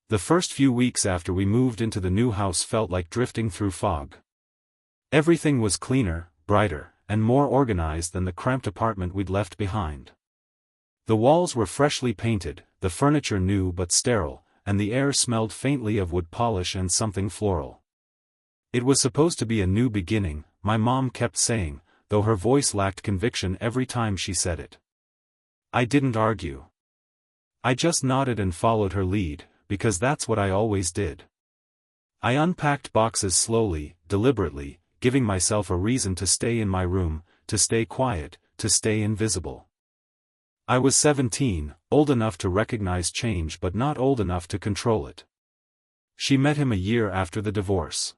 The first few weeks after we moved into the new house felt like drifting through fog. Everything was cleaner, brighter, and more organized than the cramped apartment we'd left behind. The walls were freshly painted, the furniture new but sterile, and the air smelled faintly of wood polish and something floral. It was supposed to be a new beginning, my mom kept saying, though her voice lacked conviction every time she said it. I didn't argue. I just nodded and followed her lead, because that's what I always did. I unpacked boxes slowly, deliberately, giving myself a reason to stay in my room, to stay quiet, to stay invisible. I was 17, old enough to recognize change but not old enough to control it. She met him a year after the divorce.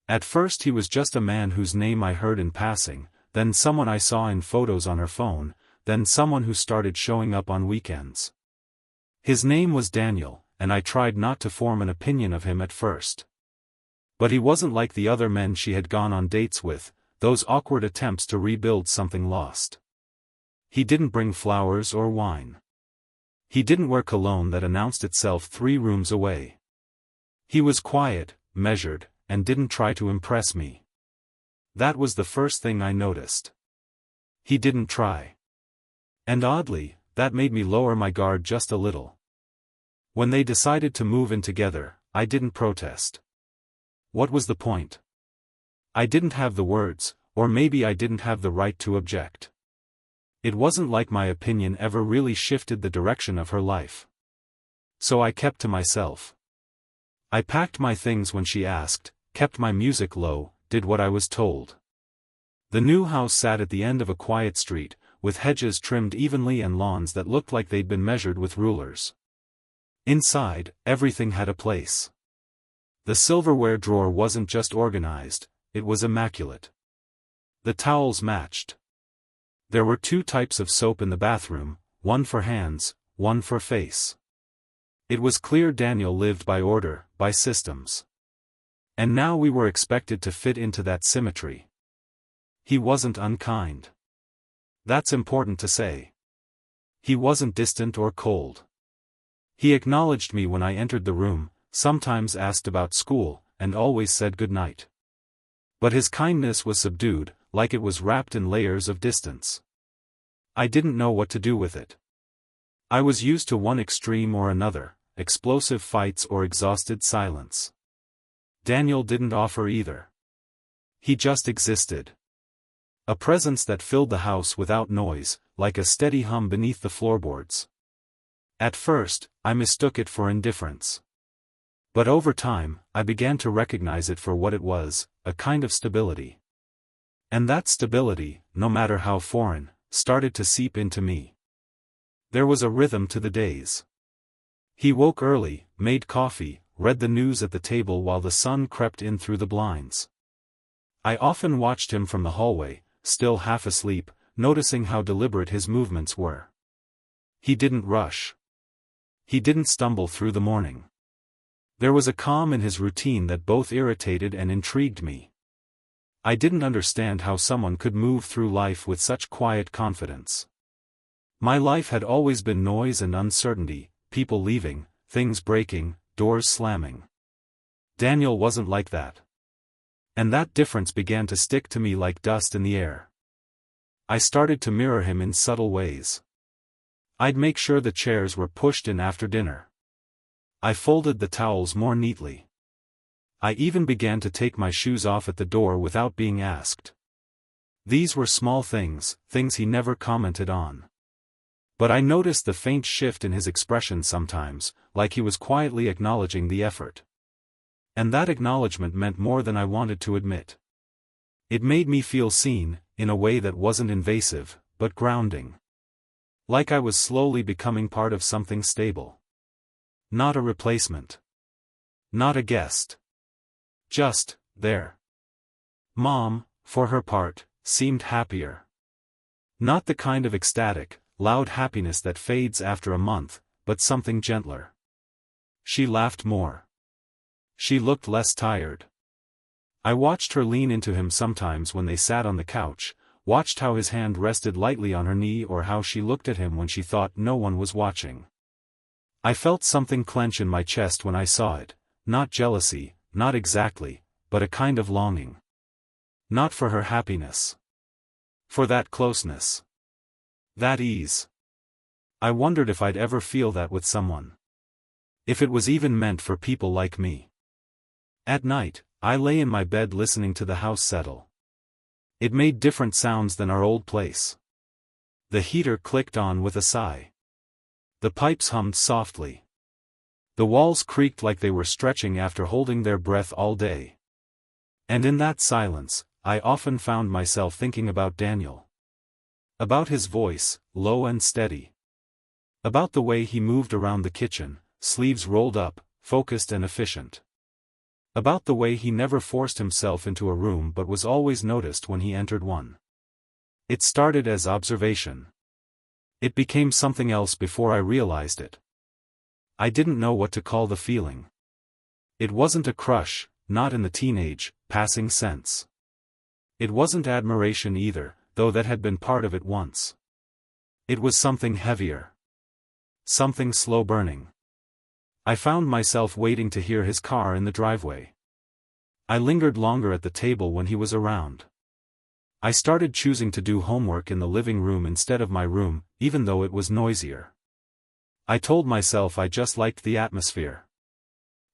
At first he was just a man whose name I heard in passing, then someone I saw in photos on her phone, then someone who started showing up on weekends. His name was Daniel, and I tried not to form an opinion of him at first. But he wasn't like the other men she had gone on dates with, those awkward attempts to rebuild something lost. He didn't bring flowers or wine. He didn't wear cologne that announced itself 3 rooms away. He was quiet, measured, and didn't try to impress me. That was the first thing I noticed. He didn't try. And oddly, that made me lower my guard just a little. When they decided to move in together, I didn't protest. What was the point? I didn't have the words, or maybe I didn't have the right to object. It wasn't like my opinion ever really shifted the direction of her life. So I kept to myself. I packed my things when she asked, kept my music low, did what I was told. The new house sat at the end of a quiet street, with hedges trimmed evenly and lawns that looked like they'd been measured with rulers. Inside, everything had a place. The silverware drawer wasn't just organized, it was immaculate. The towels matched. There were 2 types of soap in the bathroom, one for hands, one for face. It was clear Daniel lived by order, by systems. And now we were expected to fit into that symmetry. He wasn't unkind. That's important to say. He wasn't distant or cold. He acknowledged me when I entered the room, sometimes asked about school, and always said goodnight. But his kindness was subdued, like it was wrapped in layers of distance. I didn't know what to do with it. I was used to one extreme or another, explosive fights or exhausted silence. Daniel didn't offer either. He just existed. A presence that filled the house without noise, like a steady hum beneath the floorboards. At first, I mistook it for indifference. But over time, I began to recognize it for what it was, a kind of stability. And that stability, no matter how foreign, started to seep into me. There was a rhythm to the days. He woke early, made coffee, read the news at the table while the sun crept in through the blinds. I often watched him from the hallway, still half asleep, noticing how deliberate his movements were. He didn't rush. He didn't stumble through the morning. There was a calm in his routine that both irritated and intrigued me. I didn't understand how someone could move through life with such quiet confidence. My life had always been noise and uncertainty, people leaving, things breaking, doors slamming. Daniel wasn't like that. And that difference began to stick to me like dust in the air. I started to mirror him in subtle ways. I'd make sure the chairs were pushed in after dinner. I folded the towels more neatly. I even began to take my shoes off at the door without being asked. These were small things, things he never commented on. But I noticed the faint shift in his expression sometimes, like he was quietly acknowledging the effort. And that acknowledgement meant more than I wanted to admit. It made me feel seen, in a way that wasn't invasive, but grounding. Like I was slowly becoming part of something stable. Not a replacement. Not a guest. Just, there. Mom, for her part, seemed happier. Not the kind of ecstatic, loud happiness that fades after a month, but something gentler. She laughed more. She looked less tired. I watched her lean into him sometimes when they sat on the couch, watched how his hand rested lightly on her knee or how she looked at him when she thought no one was watching. I felt something clench in my chest when I saw it, not jealousy, not exactly, but a kind of longing. Not for her happiness. For that closeness. That ease. I wondered if I'd ever feel that with someone. If it was even meant for people like me. At night, I lay in my bed listening to the house settle. It made different sounds than our old place. The heater clicked on with a sigh. The pipes hummed softly. The walls creaked like they were stretching after holding their breath all day. And in that silence, I often found myself thinking about Daniel. About his voice, low and steady. About the way he moved around the kitchen, sleeves rolled up, focused and efficient. About the way he never forced himself into a room but was always noticed when he entered one. It started as observation. It became something else before I realized it. I didn't know what to call the feeling. It wasn't a crush, not in the teenage, passing sense. It wasn't admiration either, though that had been part of it once. It was something heavier. Something slow-burning. I found myself waiting to hear his car in the driveway. I lingered longer at the table when he was around. I started choosing to do homework in the living room instead of my room, even though it was noisier. I told myself I just liked the atmosphere.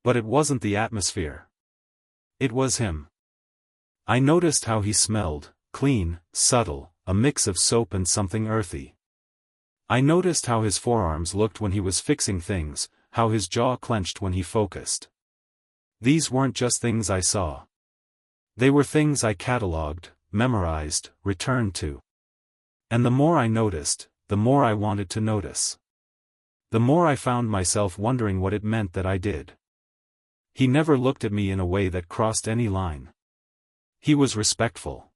But it wasn't the atmosphere. It was him. I noticed how he smelled, clean, subtle, a mix of soap and something earthy. I noticed how his forearms looked when he was fixing things, how his jaw clenched when he focused. These weren't just things I saw. They were things I catalogued, memorized, returned to. And the more I noticed, the more I wanted to notice. The more I found myself wondering what it meant that I did. He never looked at me in a way that crossed any line. He was respectful.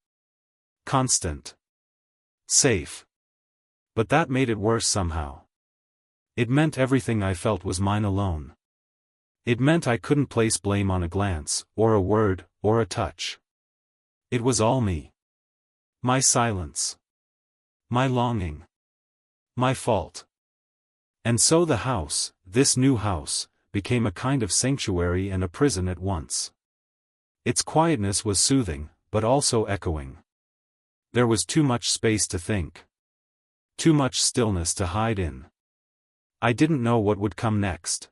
Constant. Safe. But that made it worse somehow. It meant everything I felt was mine alone. It meant I couldn't place blame on a glance, or a word, or a touch. It was all me. My silence. My longing. My fault. And so the house, this new house, became a kind of sanctuary and a prison at once. Its quietness was soothing, but also echoing. There was too much space to think. Too much stillness to hide in. I didn't know what would come next.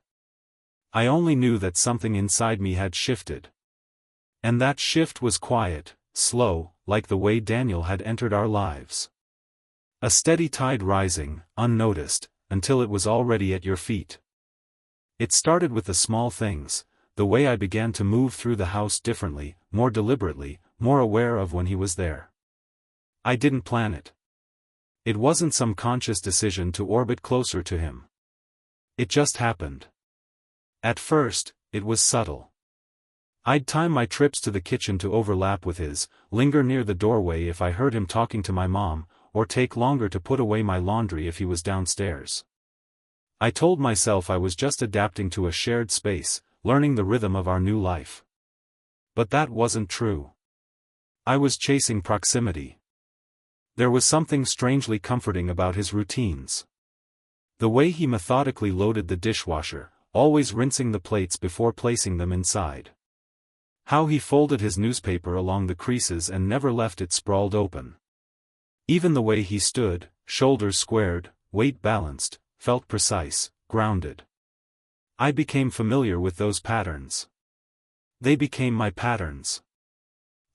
I only knew that something inside me had shifted. And that shift was quiet, slow, like the way Daniel had entered our lives. A steady tide rising, unnoticed, until it was already at your feet. It started with the small things, the way I began to move through the house differently, more deliberately, more aware of when he was there. I didn't plan it. It wasn't some conscious decision to orbit closer to him. It just happened. At first, it was subtle. I'd time my trips to the kitchen to overlap with his, linger near the doorway if I heard him talking to my mom, or take longer to put away my laundry if he was downstairs. I told myself I was just adapting to a shared space, learning the rhythm of our new life. But that wasn't true. I was chasing proximity. There was something strangely comforting about his routines. The way he methodically loaded the dishwasher, always rinsing the plates before placing them inside. How he folded his newspaper along the creases and never left it sprawled open. Even the way he stood, shoulders squared, weight balanced, felt precise, grounded. I became familiar with those patterns. They became my patterns.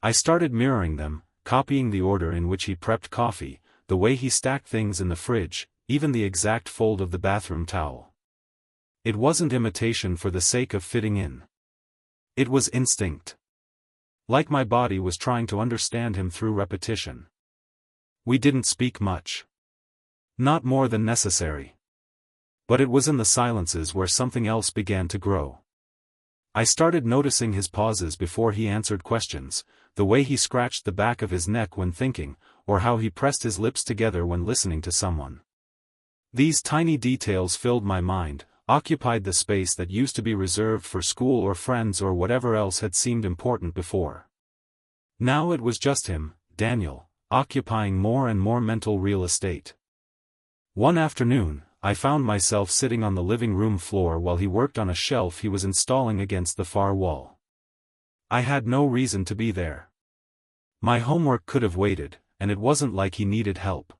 I started mirroring them, copying the order in which he prepped coffee, the way he stacked things in the fridge, even the exact fold of the bathroom towel. It wasn't imitation for the sake of fitting in. It was instinct. Like my body was trying to understand him through repetition. We didn't speak much. Not more than necessary. But it was in the silences where something else began to grow. I started noticing his pauses before he answered questions, the way he scratched the back of his neck when thinking, or how he pressed his lips together when listening to someone. These tiny details filled my mind, occupied the space that used to be reserved for school or friends or whatever else had seemed important before. Now it was just him, Daniel, occupying more and more mental real estate. One afternoon, I found myself sitting on the living room floor while he worked on a shelf he was installing against the far wall. I had no reason to be there. My homework could have waited, and it wasn't like he needed help.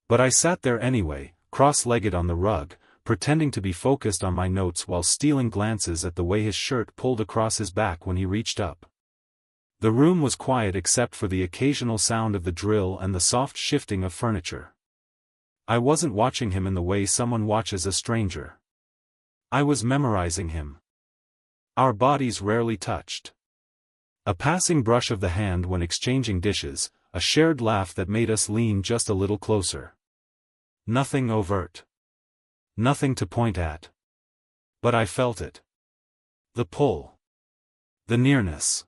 But I sat there anyway, cross-legged on the rug, pretending to be focused on my notes while stealing glances at the way his shirt pulled across his back when he reached up. The room was quiet except for the occasional sound of the drill and the soft shifting of furniture. I wasn't watching him in the way someone watches a stranger. I was memorizing him. Our bodies rarely touched. A passing brush of the hand when exchanging dishes, a shared laugh that made us lean just a little closer. Nothing overt. Nothing to point at. But I felt it. The pull. The nearness.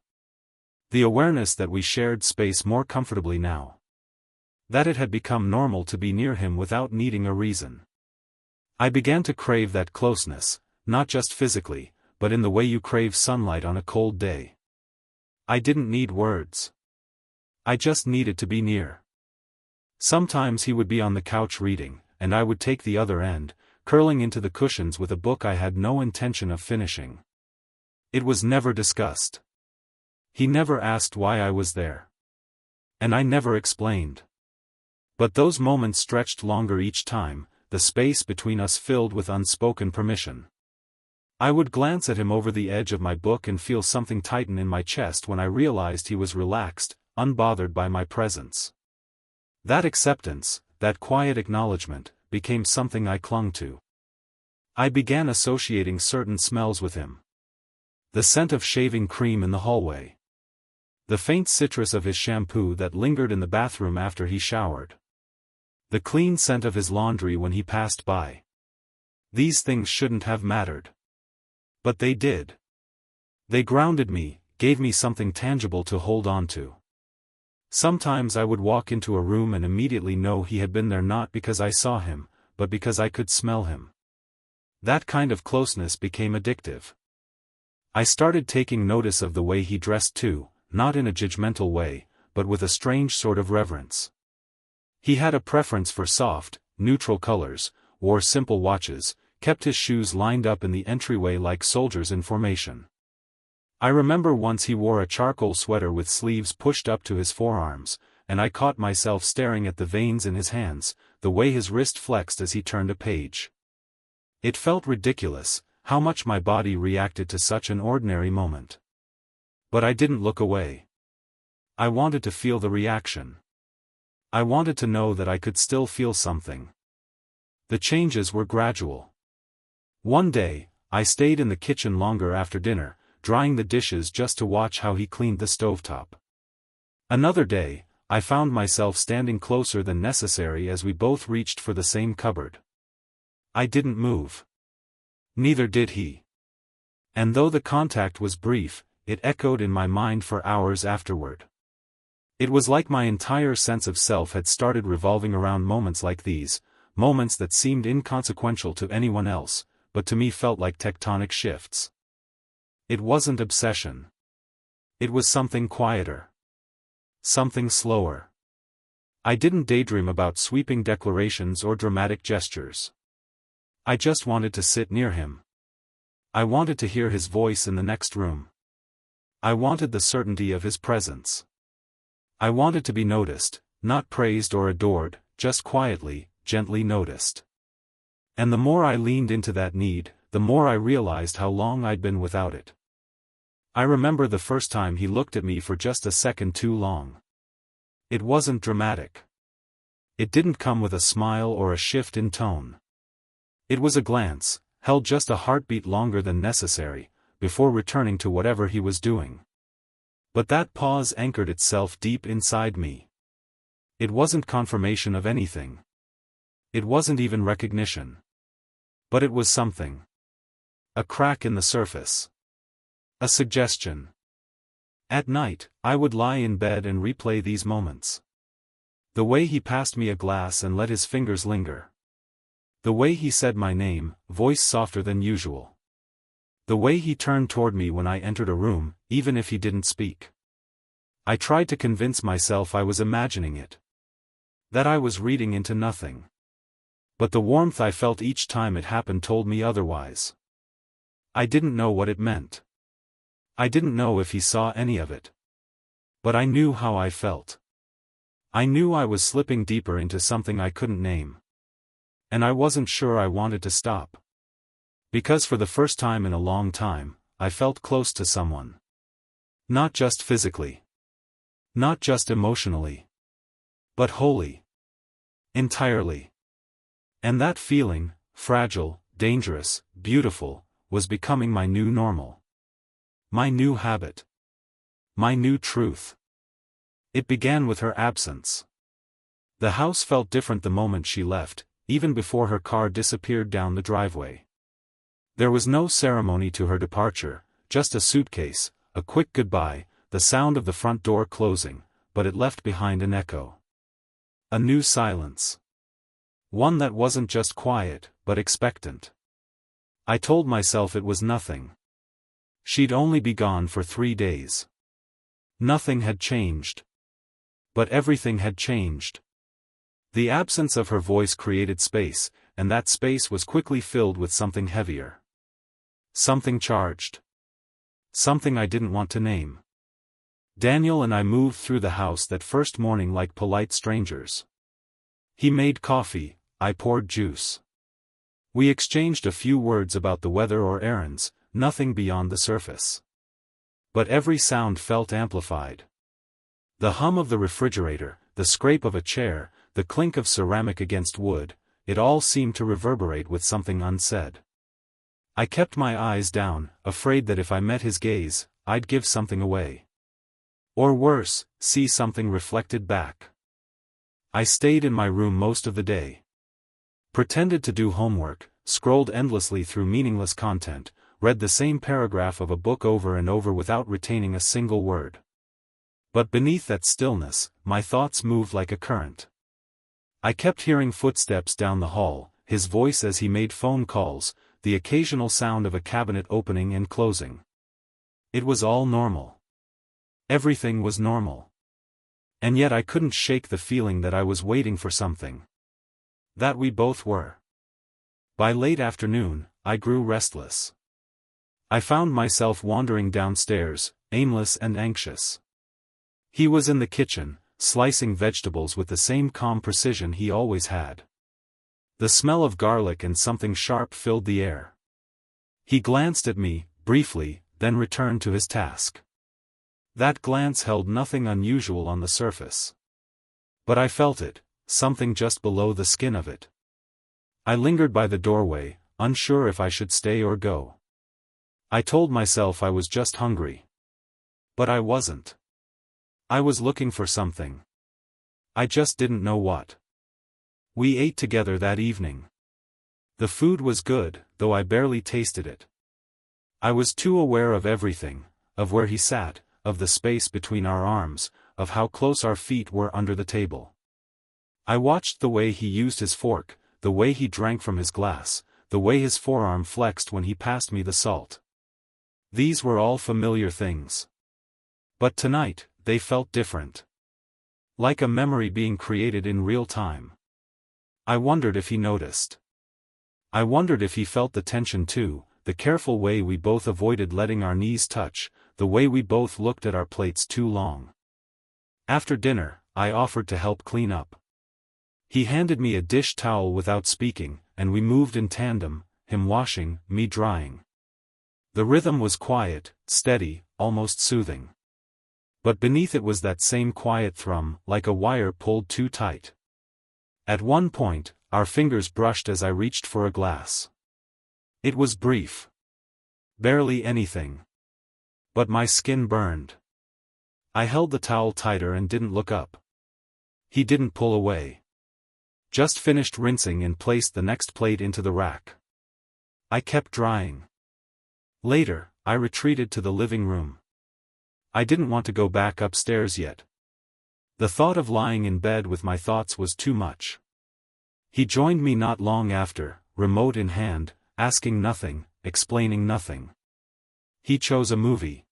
The awareness that we shared space more comfortably now. That it had become normal to be near him without needing a reason. I began to crave that closeness, not just physically, but in the way you crave sunlight on a cold day. I didn't need words. I just needed to be near. Sometimes he would be on the couch reading, and I would take the other end, curling into the cushions with a book I had no intention of finishing. It was never discussed. He never asked why I was there. And I never explained. But those moments stretched longer each time, the space between us filled with unspoken permission. I would glance at him over the edge of my book and feel something tighten in my chest when I realized he was relaxed, unbothered by my presence. That acceptance, that quiet acknowledgement, became something I clung to. I began associating certain smells with him. The scent of shaving cream in the hallway. The faint citrus of his shampoo that lingered in the bathroom after he showered. The clean scent of his laundry when he passed by. These things shouldn't have mattered. But they did. They grounded me, gave me something tangible to hold on to. Sometimes I would walk into a room and immediately know he had been there not because I saw him, but because I could smell him. That kind of closeness became addictive. I started taking notice of the way he dressed too, not in a judgmental way, but with a strange sort of reverence. He had a preference for soft, neutral colors, wore simple watches, kept his shoes lined up in the entryway like soldiers in formation. I remember once he wore a charcoal sweater with sleeves pushed up to his forearms, and I caught myself staring at the veins in his hands, the way his wrist flexed as he turned a page. It felt ridiculous, how much my body reacted to such an ordinary moment. But I didn't look away. I wanted to feel the reaction. I wanted to know that I could still feel something. The changes were gradual. One day, I stayed in the kitchen longer after dinner, drying the dishes just to watch how he cleaned the stovetop. Another day, I found myself standing closer than necessary as we both reached for the same cupboard. I didn't move. Neither did he. And though the contact was brief, it echoed in my mind for hours afterward. It was like my entire sense of self had started revolving around moments like these, moments that seemed inconsequential to anyone else, but to me felt like tectonic shifts. It wasn't obsession. It was something quieter. Something slower. I didn't daydream about sweeping declarations or dramatic gestures. I just wanted to sit near him. I wanted to hear his voice in the next room. I wanted the certainty of his presence. I wanted to be noticed, not praised or adored, just quietly, gently noticed. And the more I leaned into that need, the more I realized how long I'd been without it. I remember the first time he looked at me for just a second too long. It wasn't dramatic. It didn't come with a smile or a shift in tone. It was a glance, held just a heartbeat longer than necessary, before returning to whatever he was doing. But that pause anchored itself deep inside me. It wasn't confirmation of anything. It wasn't even recognition. But it was something. A crack in the surface. A suggestion. At night, I would lie in bed and replay these moments. The way he passed me a glass and let his fingers linger. The way he said my name, voice softer than usual. The way he turned toward me when I entered a room, even if he didn't speak. I tried to convince myself I was imagining it. That I was reading into nothing. But the warmth I felt each time it happened told me otherwise. I didn't know what it meant. I didn't know if he saw any of it. But I knew how I felt. I knew I was slipping deeper into something I couldn't name. And I wasn't sure I wanted to stop. Because for the first time in a long time, I felt close to someone. Not just physically. Not just emotionally. But wholly. Entirely. And that feeling, fragile, dangerous, beautiful, was becoming my new normal. My new habit. My new truth. It began with her absence. The house felt different the moment she left, even before her car disappeared down the driveway. There was no ceremony to her departure, just a suitcase, a quick goodbye, the sound of the front door closing, but it left behind an echo. A new silence. One that wasn't just quiet, but expectant. I told myself it was nothing. She'd only be gone for 3 days. Nothing had changed. But everything had changed. The absence of her voice created space, and that space was quickly filled with something heavier. Something charged. Something I didn't want to name. Daniel and I moved through the house that first morning like polite strangers. He made coffee, I poured juice. We exchanged a few words about the weather or errands, nothing beyond the surface. But every sound felt amplified. The hum of the refrigerator, the scrape of a chair, the clink of ceramic against wood, it all seemed to reverberate with something unsaid. I kept my eyes down, afraid that if I met his gaze, I'd give something away. Or worse, see something reflected back. I stayed in my room most of the day. Pretended to do homework, scrolled endlessly through meaningless content, read the same paragraph of a book over and over without retaining a single word. But beneath that stillness, my thoughts moved like a current. I kept hearing footsteps down the hall, his voice as he made phone calls, the occasional sound of a cabinet opening and closing. It was all normal. Everything was normal. And yet I couldn't shake the feeling that I was waiting for something. That we both were. By late afternoon, I grew restless. I found myself wandering downstairs, aimless and anxious. He was in the kitchen, slicing vegetables with the same calm precision he always had. The smell of garlic and something sharp filled the air. He glanced at me, briefly, then returned to his task. That glance held nothing unusual on the surface. But I felt it, something just below the skin of it. I lingered by the doorway, unsure if I should stay or go. I told myself I was just hungry. But I wasn't. I was looking for something. I just didn't know what. We ate together that evening. The food was good, though I barely tasted it. I was too aware of everything, of where he sat, of the space between our arms, of how close our feet were under the table. I watched the way he used his fork, the way he drank from his glass, the way his forearm flexed when he passed me the salt. These were all familiar things. But tonight, they felt different. Like a memory being created in real time. I wondered if he noticed. I wondered if he felt the tension too, the careful way we both avoided letting our knees touch, the way we both looked at our plates too long. After dinner, I offered to help clean up. He handed me a dish towel without speaking, and we moved in tandem, him washing, me drying. The rhythm was quiet, steady, almost soothing. But beneath it was that same quiet thrum, like a wire pulled too tight. At one point, our fingers brushed as I reached for a glass. It was brief. Barely anything. But my skin burned. I held the towel tighter and didn't look up. He didn't pull away. Just finished rinsing and placed the next plate into the rack. I kept drying. Later, I retreated to the living room. I didn't want to go back upstairs yet. The thought of lying in bed with my thoughts was too much. He joined me not long after, remote in hand, asking nothing, explaining nothing. He chose a movie.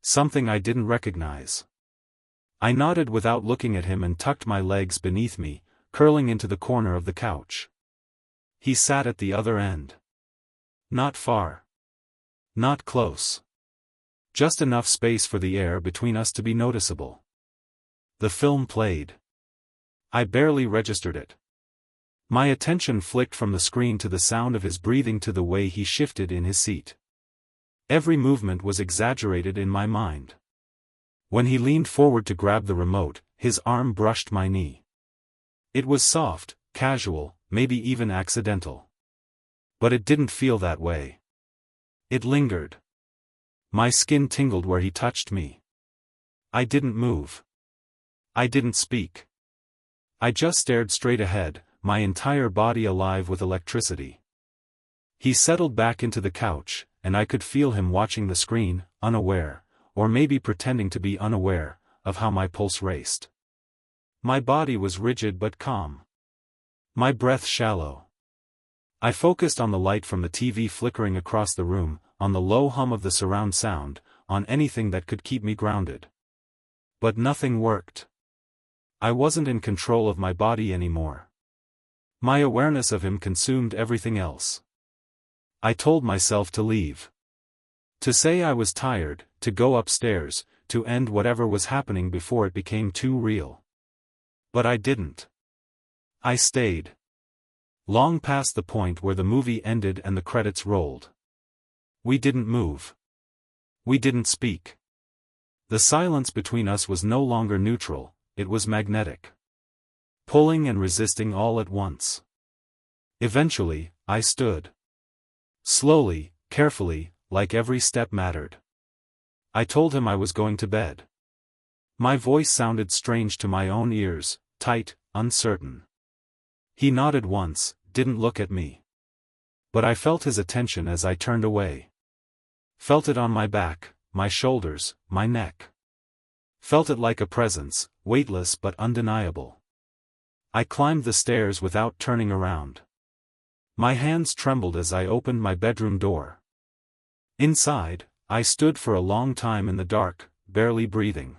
Something I didn't recognize. I nodded without looking at him and tucked my legs beneath me, curling into the corner of the couch. He sat at the other end. Not far. Not close. Just enough space for the air between us to be noticeable. The film played. I barely registered it. My attention flicked from the screen to the sound of his breathing to the way he shifted in his seat. Every movement was exaggerated in my mind. When he leaned forward to grab the remote, his arm brushed my knee. It was soft, casual, maybe even accidental. But it didn't feel that way. It lingered. My skin tingled where he touched me. I didn't move. I didn't speak. I just stared straight ahead, my entire body alive with electricity. He settled back into the couch, and I could feel him watching the screen, unaware, or maybe pretending to be unaware, of how my pulse raced. My body was rigid but calm. My breath shallow. I focused on the light from the TV flickering across the room, on the low hum of the surround sound, on anything that could keep me grounded. But nothing worked. I wasn't in control of my body anymore. My awareness of him consumed everything else. I told myself to leave. To say I was tired, to go upstairs, to end whatever was happening before it became too real. But I didn't. I stayed. Long past the point where the movie ended and the credits rolled. We didn't move. We didn't speak. The silence between us was no longer neutral, it was magnetic. Pulling and resisting all at once. Eventually, I stood. Slowly, carefully, like every step mattered. I told him I was going to bed. My voice sounded strange to my own ears, tight, uncertain. He nodded once, didn't look at me. But I felt his attention as I turned away. Felt it on my back, my shoulders, my neck. Felt it like a presence, weightless but undeniable. I climbed the stairs without turning around. My hands trembled as I opened my bedroom door. Inside, I stood for a long time in the dark, barely breathing.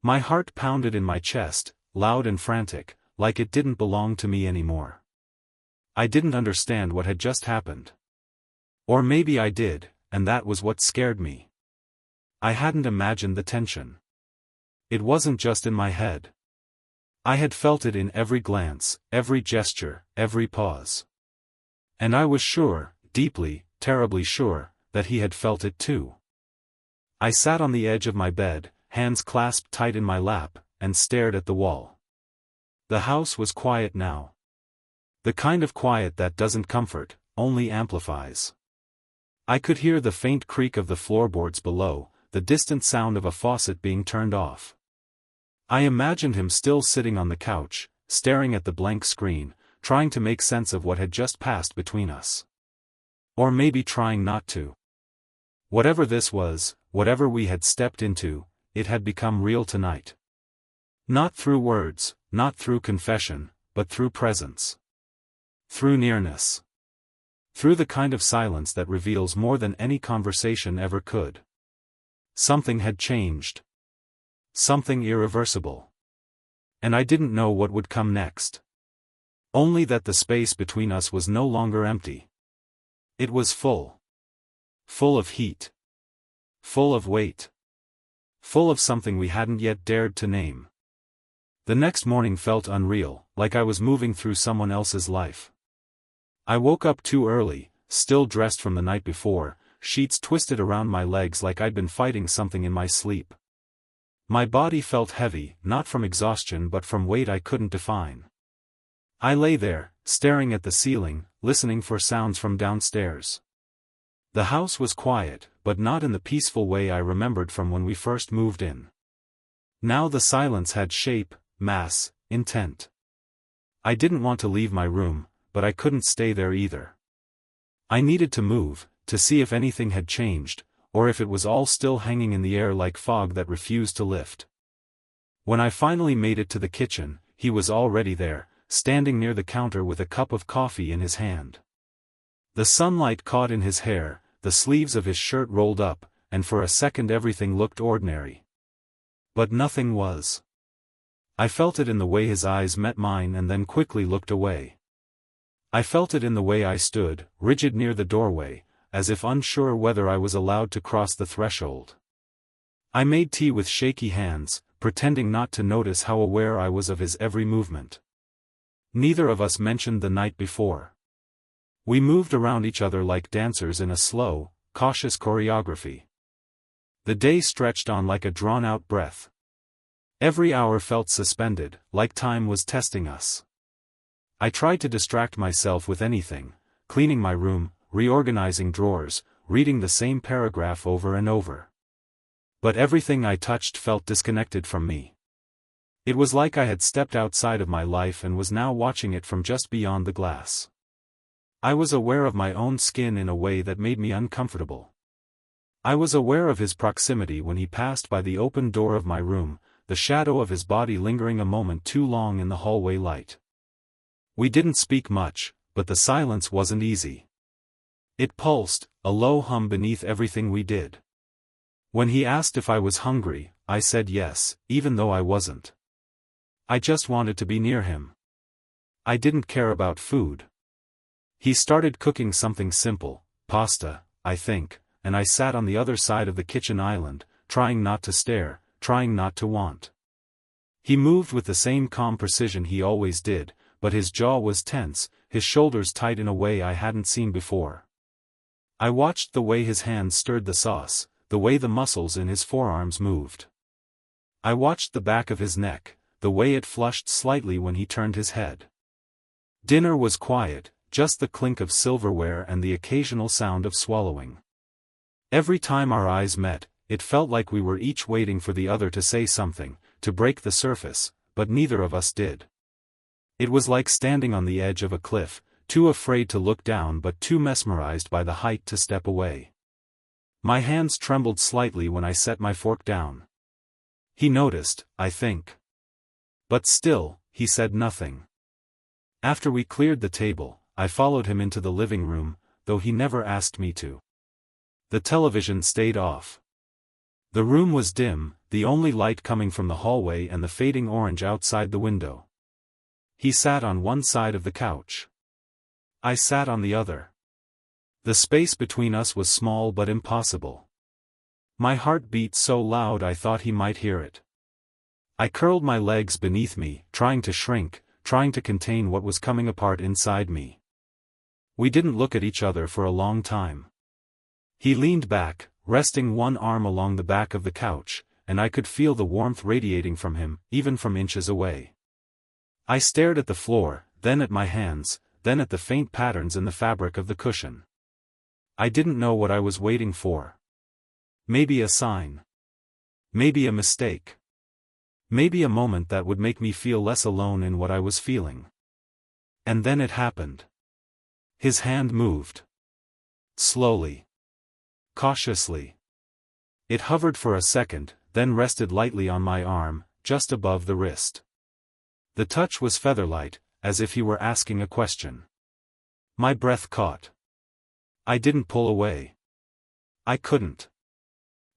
My heart pounded in my chest, loud and frantic, like it didn't belong to me anymore. I didn't understand what had just happened. Or maybe I did, and that was what scared me. I hadn't imagined the tension. It wasn't just in my head. I had felt it in every glance, every gesture, every pause. And I was sure, deeply, terribly sure, that he had felt it too. I sat on the edge of my bed, hands clasped tight in my lap, and stared at the wall. The house was quiet now. The kind of quiet that doesn't comfort, only amplifies. I could hear the faint creak of the floorboards below, the distant sound of a faucet being turned off. I imagined him still sitting on the couch, staring at the blank screen, trying to make sense of what had just passed between us. Or maybe trying not to. Whatever this was, whatever we had stepped into, it had become real tonight. Not through words, not through confession, but through presence. Through nearness. Through the kind of silence that reveals more than any conversation ever could. Something had changed. Something irreversible. And I didn't know what would come next. Only that the space between us was no longer empty. It was full. Full of heat. Full of weight. Full of something we hadn't yet dared to name. The next morning felt unreal, like I was moving through someone else's life. I woke up too early, still dressed from the night before, sheets twisted around my legs like I'd been fighting something in my sleep. My body felt heavy, not from exhaustion but from weight I couldn't define. I lay there, staring at the ceiling, listening for sounds from downstairs. The house was quiet, but not in the peaceful way I remembered from when we first moved in. Now the silence had shape, mass, intent. I didn't want to leave my room, but I couldn't stay there either. I needed to move, to see if anything had changed, or if it was all still hanging in the air like fog that refused to lift. When I finally made it to the kitchen, he was already there, standing near the counter with a cup of coffee in his hand. The sunlight caught in his hair, the sleeves of his shirt rolled up, and for a second everything looked ordinary. But nothing was. I felt it in the way his eyes met mine and then quickly looked away. I felt it in the way I stood, rigid near the doorway, as if unsure whether I was allowed to cross the threshold. I made tea with shaky hands, pretending not to notice how aware I was of his every movement. Neither of us mentioned the night before. We moved around each other like dancers in a slow, cautious choreography. The day stretched on like a drawn-out breath. Every hour felt suspended, like time was testing us. I tried to distract myself with anything, cleaning my room, reorganizing drawers, reading the same paragraph over and over. But everything I touched felt disconnected from me. It was like I had stepped outside of my life and was now watching it from just beyond the glass. I was aware of my own skin in a way that made me uncomfortable. I was aware of his proximity when he passed by the open door of my room, the shadow of his body lingering a moment too long in the hallway light. We didn't speak much, but the silence wasn't easy. It pulsed, a low hum beneath everything we did. When he asked if I was hungry, I said yes, even though I wasn't. I just wanted to be near him. I didn't care about food. He started cooking something simple, pasta, I think, and I sat on the other side of the kitchen island, trying not to stare, trying not to want. He moved with the same calm precision he always did, but his jaw was tense, his shoulders tight in a way I hadn't seen before. I watched the way his hands stirred the sauce, the way the muscles in his forearms moved. I watched the back of his neck, the way it flushed slightly when he turned his head. Dinner was quiet, just the clink of silverware and the occasional sound of swallowing. Every time our eyes met, it felt like we were each waiting for the other to say something, to break the surface, but neither of us did. It was like standing on the edge of a cliff, too afraid to look down but too mesmerized by the height to step away. My hands trembled slightly when I set my fork down. He noticed, I think. But still, he said nothing. After we cleared the table, I followed him into the living room, though he never asked me to. The television stayed off. The room was dim, the only light coming from the hallway and the fading orange outside the window. He sat on one side of the couch. I sat on the other. The space between us was small but impossible. My heart beat so loud I thought he might hear it. I curled my legs beneath me, trying to shrink, trying to contain what was coming apart inside me. We didn't look at each other for a long time. He leaned back, resting one arm along the back of the couch, and I could feel the warmth radiating from him, even from inches away. I stared at the floor, then at my hands, then at the faint patterns in the fabric of the cushion. I didn't know what I was waiting for. Maybe a sign. Maybe a mistake. Maybe a moment that would make me feel less alone in what I was feeling. And then it happened. His hand moved. Slowly. Cautiously. It hovered for a second, then rested lightly on my arm, just above the wrist. The touch was featherlight, as if he were asking a question. My breath caught. I didn't pull away. I couldn't.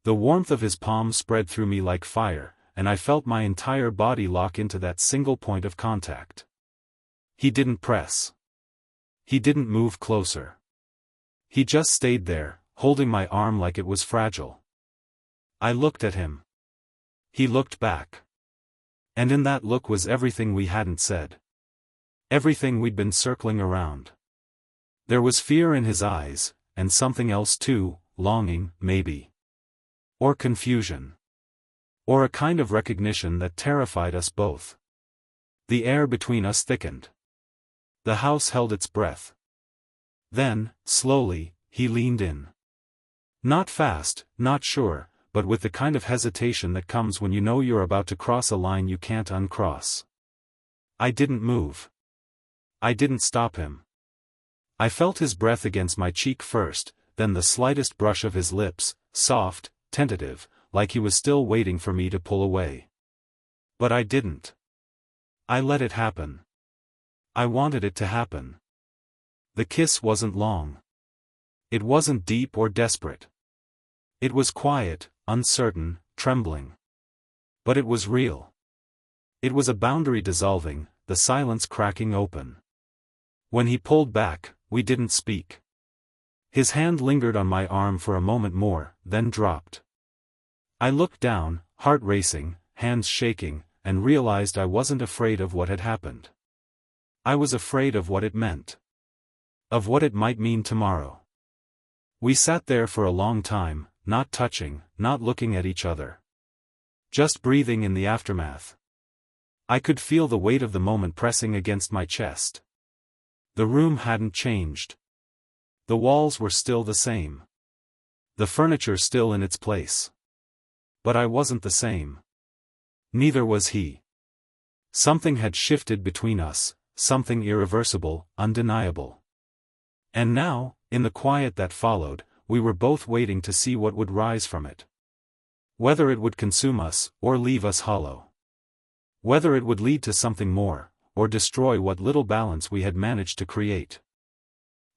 The warmth of his palm spread through me like fire, and I felt my entire body lock into that single point of contact. He didn't press. He didn't move closer. He just stayed there, holding my arm like it was fragile. I looked at him. He looked back. And in that look was everything we hadn't said. Everything we'd been circling around. There was fear in his eyes, and something else too, longing, maybe. Or confusion. Or a kind of recognition that terrified us both. The air between us thickened. The house held its breath. Then, slowly, he leaned in. Not fast, not sure, but with the kind of hesitation that comes when you know you're about to cross a line you can't uncross. I didn't move. I didn't stop him. I felt his breath against my cheek first, then the slightest brush of his lips, soft, tentative, like he was still waiting for me to pull away. But I didn't. I let it happen. I wanted it to happen. The kiss wasn't long. It wasn't deep or desperate. It was quiet, uncertain, trembling. But it was real. It was a boundary dissolving, the silence cracking open. When he pulled back, we didn't speak. His hand lingered on my arm for a moment more, then dropped. I looked down, heart racing, hands shaking, and realized I wasn't afraid of what had happened. I was afraid of what it meant. Of what it might mean tomorrow. We sat there for a long time, not touching, not looking at each other. Just breathing in the aftermath. I could feel the weight of the moment pressing against my chest. The room hadn't changed. The walls were still the same. The furniture still in its place. But I wasn't the same. Neither was he. Something had shifted between us, something irreversible, undeniable. And now, in the quiet that followed, we were both waiting to see what would rise from it. Whether it would consume us, or leave us hollow. Whether it would lead to something more, or destroy what little balance we had managed to create.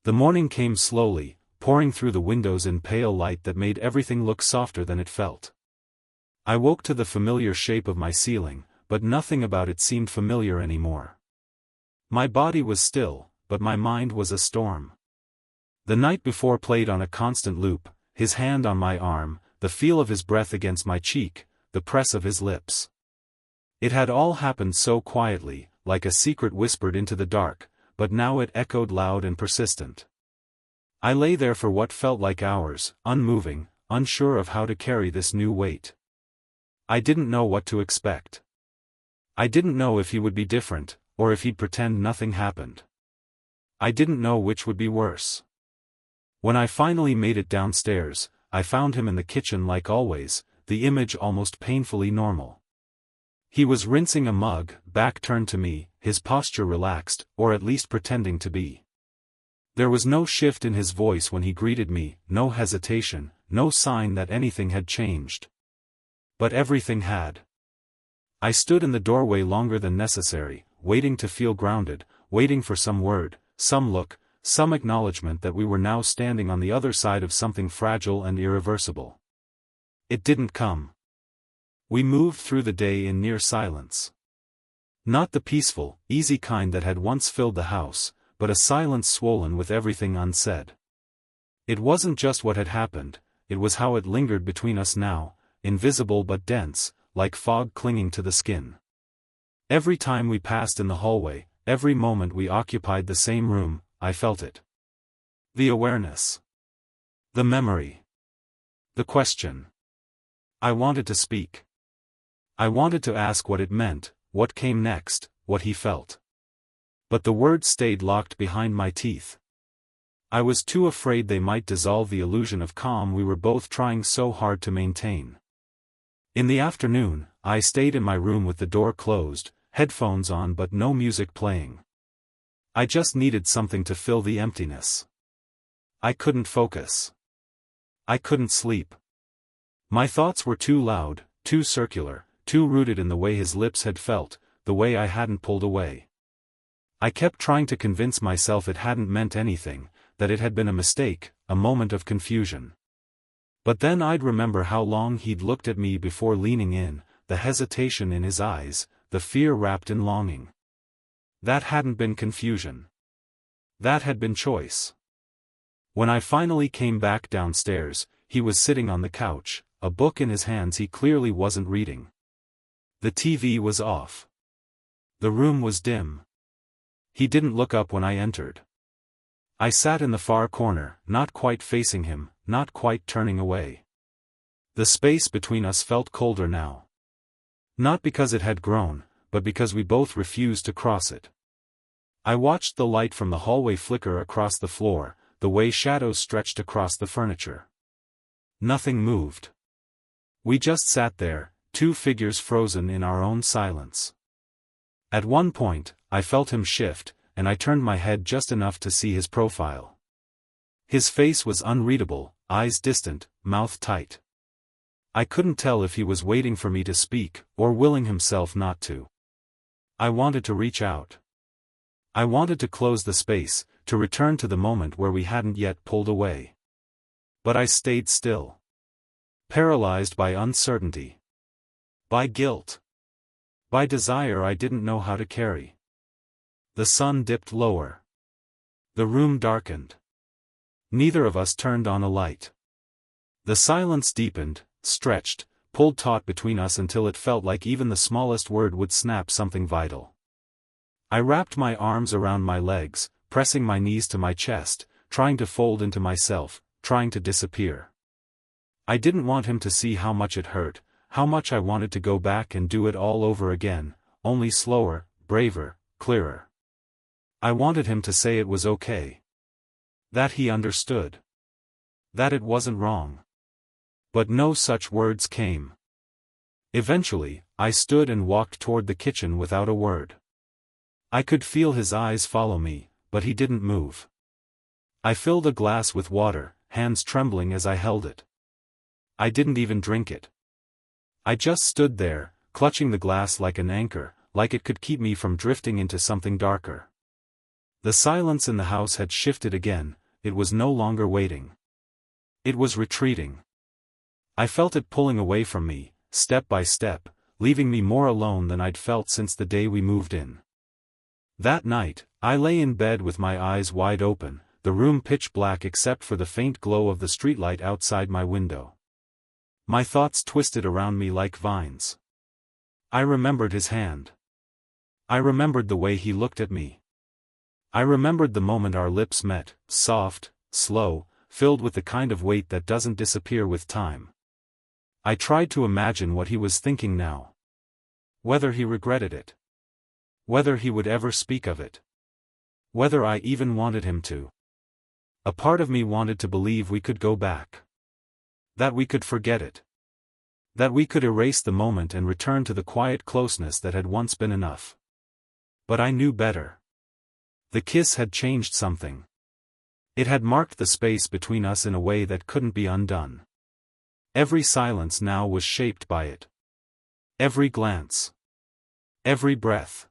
The morning came slowly, pouring through the windows in pale light that made everything look softer than it felt. I woke to the familiar shape of my ceiling, but nothing about it seemed familiar anymore. My body was still, but my mind was a storm. The night before played on a constant loop, his hand on my arm, the feel of his breath against my cheek, the press of his lips. It had all happened so quietly, like a secret whispered into the dark, but now it echoed loud and persistent. I lay there for what felt like hours, unmoving, unsure of how to carry this new weight. I didn't know what to expect. I didn't know if he would be different, or if he'd pretend nothing happened. I didn't know which would be worse. When I finally made it downstairs, I found him in the kitchen like always, the image almost painfully normal. He was rinsing a mug, back turned to me, his posture relaxed, or at least pretending to be. There was no shift in his voice when he greeted me, no hesitation, no sign that anything had changed. But everything had. I stood in the doorway longer than necessary, waiting to feel grounded, waiting for some word, some look, some acknowledgement that we were now standing on the other side of something fragile and irreversible. It didn't come. We moved through the day in near silence. Not the peaceful, easy kind that had once filled the house, but a silence swollen with everything unsaid. It wasn't just what had happened, it was how it lingered between us now, invisible but dense, like fog clinging to the skin. Every time we passed in the hallway, every moment we occupied the same room, I felt it. The awareness. The memory. The question. I wanted to speak. I wanted to ask what it meant, what came next, what he felt. But the words stayed locked behind my teeth. I was too afraid they might dissolve the illusion of calm we were both trying so hard to maintain. In the afternoon, I stayed in my room with the door closed, headphones on but no music playing. I just needed something to fill the emptiness. I couldn't focus. I couldn't sleep. My thoughts were too loud, too circular, too rooted in the way his lips had felt, the way I hadn't pulled away. I kept trying to convince myself it hadn't meant anything, that it had been a mistake, a moment of confusion. But then I'd remember how long he'd looked at me before leaning in, the hesitation in his eyes, the fear wrapped in longing. That hadn't been confusion. That had been choice. When I finally came back downstairs, he was sitting on the couch, a book in his hands he clearly wasn't reading. The TV was off. The room was dim. He didn't look up when I entered. I sat in the far corner, not quite facing him, not quite turning away. The space between us felt colder now. Not because it had grown, but because we both refused to cross it. I watched the light from the hallway flicker across the floor, the way shadows stretched across the furniture. Nothing moved. We just sat there, two figures frozen in our own silence. At one point, I felt him shift, and I turned my head just enough to see his profile. His face was unreadable, eyes distant, mouth tight. I couldn't tell if he was waiting for me to speak, or willing himself not to. I wanted to reach out. I wanted to close the space, to return to the moment where we hadn't yet pulled away. But I stayed still. Paralyzed by uncertainty. By guilt. By desire I didn't know how to carry. The sun dipped lower. The room darkened. Neither of us turned on a light. The silence deepened, stretched, pulled taut between us until it felt like even the smallest word would snap something vital. I wrapped my arms around my legs, pressing my knees to my chest, trying to fold into myself, trying to disappear. I didn't want him to see how much it hurt, how much I wanted to go back and do it all over again, only slower, braver, clearer. I wanted him to say it was okay. That he understood. That it wasn't wrong. But no such words came. Eventually, I stood and walked toward the kitchen without a word. I could feel his eyes follow me, but he didn't move. I filled a glass with water, hands trembling as I held it. I didn't even drink it. I just stood there, clutching the glass like an anchor, like it could keep me from drifting into something darker. The silence in the house had shifted again, it was no longer waiting. It was retreating. I felt it pulling away from me, step by step, leaving me more alone than I'd felt since the day we moved in. That night, I lay in bed with my eyes wide open, the room pitch black except for the faint glow of the streetlight outside my window. My thoughts twisted around me like vines. I remembered his hand. I remembered the way he looked at me. I remembered the moment our lips met, soft, slow, filled with the kind of weight that doesn't disappear with time. I tried to imagine what he was thinking now. Whether he regretted it. Whether he would ever speak of it. Whether I even wanted him to. A part of me wanted to believe we could go back. That we could forget it. That we could erase the moment and return to the quiet closeness that had once been enough. But I knew better. The kiss had changed something. It had marked the space between us in a way that couldn't be undone. Every silence now was shaped by it. Every glance. Every breath.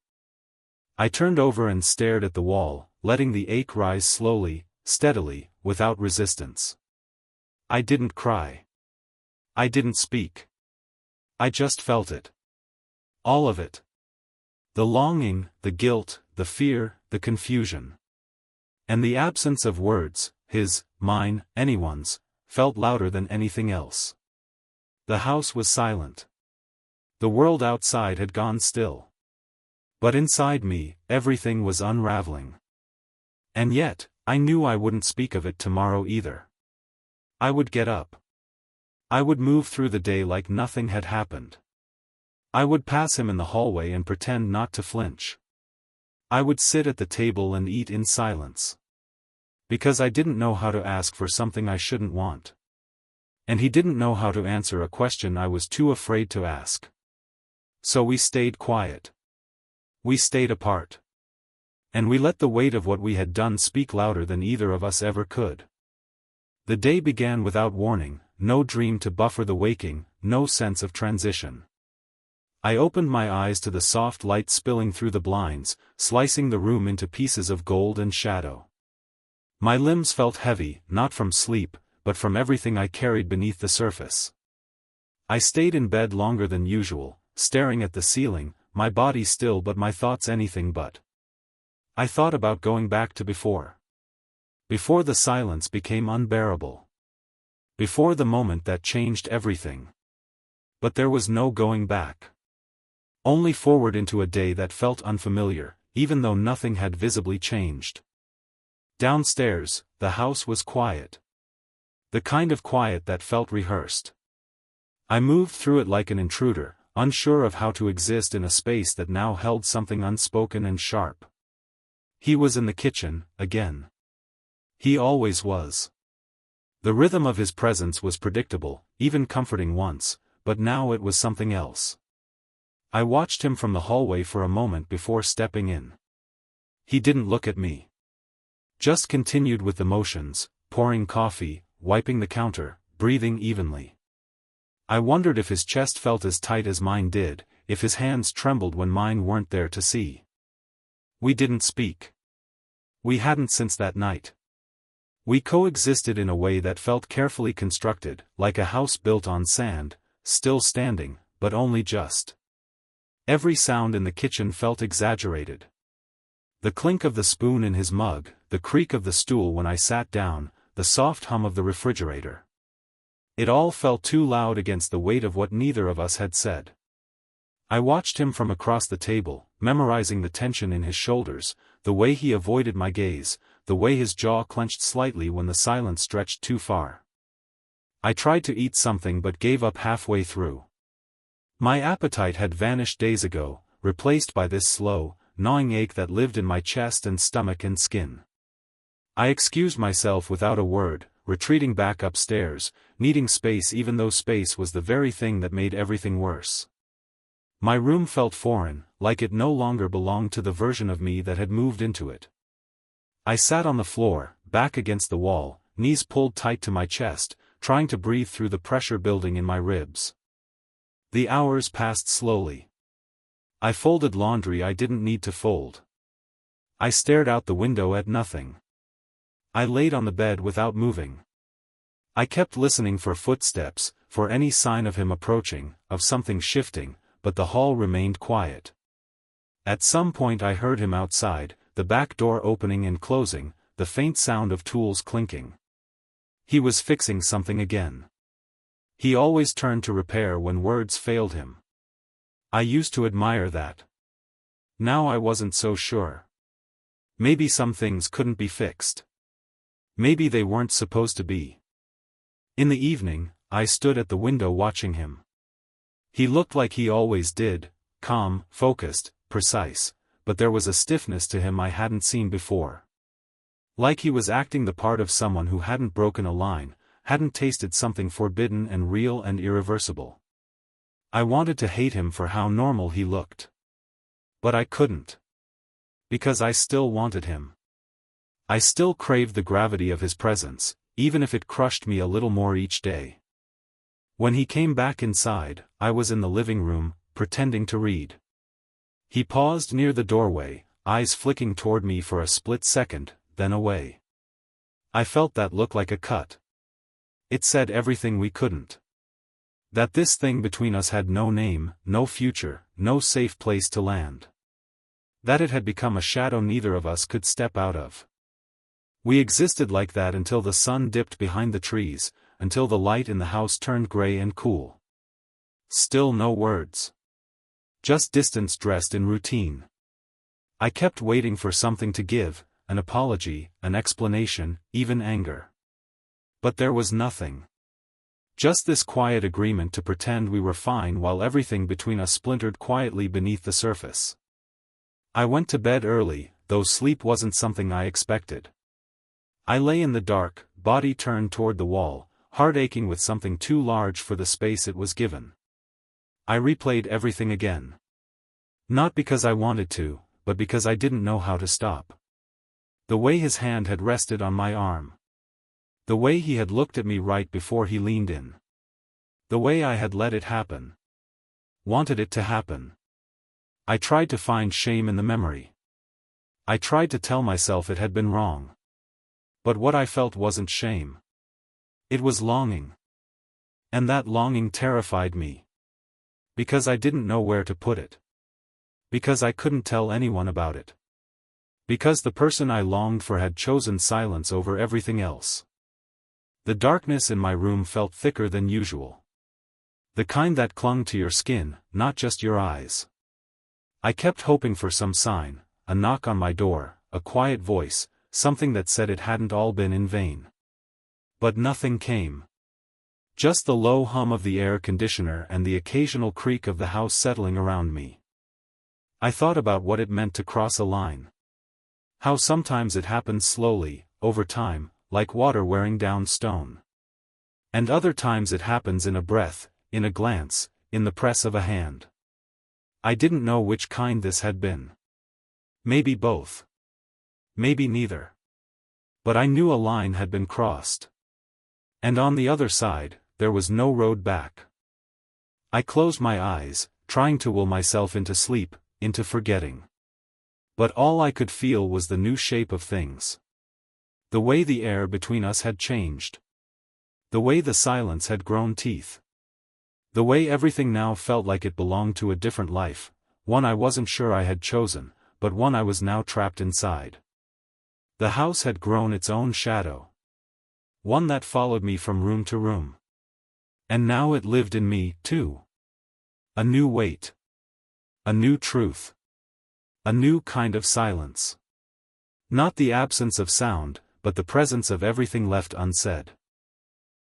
I turned over and stared at the wall, letting the ache rise slowly, steadily, without resistance. I didn't cry. I didn't speak. I just felt it. All of it. The longing, the guilt, the fear, the confusion. And the absence of words, his, mine, anyone's, felt louder than anything else. The house was silent. The world outside had gone still. But inside me, everything was unraveling. And yet, I knew I wouldn't speak of it tomorrow either. I would get up. I would move through the day like nothing had happened. I would pass him in the hallway and pretend not to flinch. I would sit at the table and eat in silence. Because I didn't know how to ask for something I shouldn't want. And he didn't know how to answer a question I was too afraid to ask. So we stayed quiet. We stayed apart. And we let the weight of what we had done speak louder than either of us ever could. The day began without warning, no dream to buffer the waking, no sense of transition. I opened my eyes to the soft light spilling through the blinds, slicing the room into pieces of gold and shadow. My limbs felt heavy, not from sleep, but from everything I carried beneath the surface. I stayed in bed longer than usual, staring at the ceiling, my body still but my thoughts anything but. I thought about going back to before. Before the silence became unbearable. Before the moment that changed everything. But there was no going back. Only forward into a day that felt unfamiliar, even though nothing had visibly changed. Downstairs, the house was quiet. The kind of quiet that felt rehearsed. I moved through it like an intruder, unsure of how to exist in a space that now held something unspoken and sharp. He was in the kitchen, again. He always was. The rhythm of his presence was predictable, even comforting once, but now it was something else. I watched him from the hallway for a moment before stepping in. He didn't look at me. Just continued with the motions, pouring coffee, wiping the counter, breathing evenly. I wondered if his chest felt as tight as mine did, if his hands trembled when mine weren't there to see. We didn't speak. We hadn't since that night. We coexisted in a way that felt carefully constructed, like a house built on sand, still standing, but only just. Every sound in the kitchen felt exaggerated. The clink of the spoon in his mug, the creak of the stool when I sat down, the soft hum of the refrigerator. It all felt too loud against the weight of what neither of us had said. I watched him from across the table, memorizing the tension in his shoulders, the way he avoided my gaze, the way his jaw clenched slightly when the silence stretched too far. I tried to eat something but gave up halfway through. My appetite had vanished days ago, replaced by this slow, gnawing ache that lived in my chest and stomach and skin. I excused myself without a word, retreating back upstairs, needing space even though space was the very thing that made everything worse. My room felt foreign, like it no longer belonged to the version of me that had moved into it. I sat on the floor, back against the wall, knees pulled tight to my chest, trying to breathe through the pressure building in my ribs. The hours passed slowly. I folded laundry I didn't need to fold. I stared out the window at nothing. I laid on the bed without moving. I kept listening for footsteps, for any sign of him approaching, of something shifting, but the hall remained quiet. At some point I heard him outside, the back door opening and closing, the faint sound of tools clinking. He was fixing something again. He always turned to repair when words failed him. I used to admire that. Now I wasn't so sure. Maybe some things couldn't be fixed. Maybe they weren't supposed to be. In the evening, I stood at the window watching him. He looked like he always did, calm, focused, precise, but there was a stiffness to him I hadn't seen before. Like he was acting the part of someone who hadn't broken a line, hadn't tasted something forbidden and real and irreversible. I wanted to hate him for how normal he looked. But I couldn't. Because I still wanted him. I still craved the gravity of his presence, even if it crushed me a little more each day. When he came back inside, I was in the living room, pretending to read. He paused near the doorway, eyes flicking toward me for a split second, then away. I felt that look like a cut. It said everything we couldn't. That this thing between us had no name, no future, no safe place to land. That it had become a shadow neither of us could step out of. We existed like that until the sun dipped behind the trees, until the light in the house turned gray and cool. Still no words. Just distance dressed in routine. I kept waiting for something to give, an apology, an explanation, even anger. But there was nothing. Just this quiet agreement to pretend we were fine while everything between us splintered quietly beneath the surface. I went to bed early, though sleep wasn't something I expected. I lay in the dark, body turned toward the wall, heart aching with something too large for the space it was given. I replayed everything again. Not because I wanted to, but because I didn't know how to stop. The way his hand had rested on my arm. The way he had looked at me right before he leaned in. The way I had let it happen. Wanted it to happen. I tried to find shame in the memory. I tried to tell myself it had been wrong. But what I felt wasn't shame. It was longing. And that longing terrified me. Because I didn't know where to put it. Because I couldn't tell anyone about it. Because the person I longed for had chosen silence over everything else. The darkness in my room felt thicker than usual. The kind that clung to your skin, not just your eyes. I kept hoping for some sign, a knock on my door, a quiet voice, something that said it hadn't all been in vain. But nothing came. Just the low hum of the air conditioner and the occasional creak of the house settling around me. I thought about what it meant to cross a line. How sometimes it happens slowly, over time, like water wearing down stone. And other times it happens in a breath, in a glance, in the press of a hand. I didn't know which kind this had been. Maybe both. Maybe neither. But I knew a line had been crossed. And on the other side, there was no road back. I closed my eyes, trying to will myself into sleep, into forgetting. But all I could feel was the new shape of things. The way the air between us had changed. The way the silence had grown teeth. The way everything now felt like it belonged to a different life, one I wasn't sure I had chosen, but one I was now trapped inside. The house had grown its own shadow. One that followed me from room to room. And now it lived in me, too. A new weight. A new truth. A new kind of silence. Not the absence of sound, but the presence of everything left unsaid.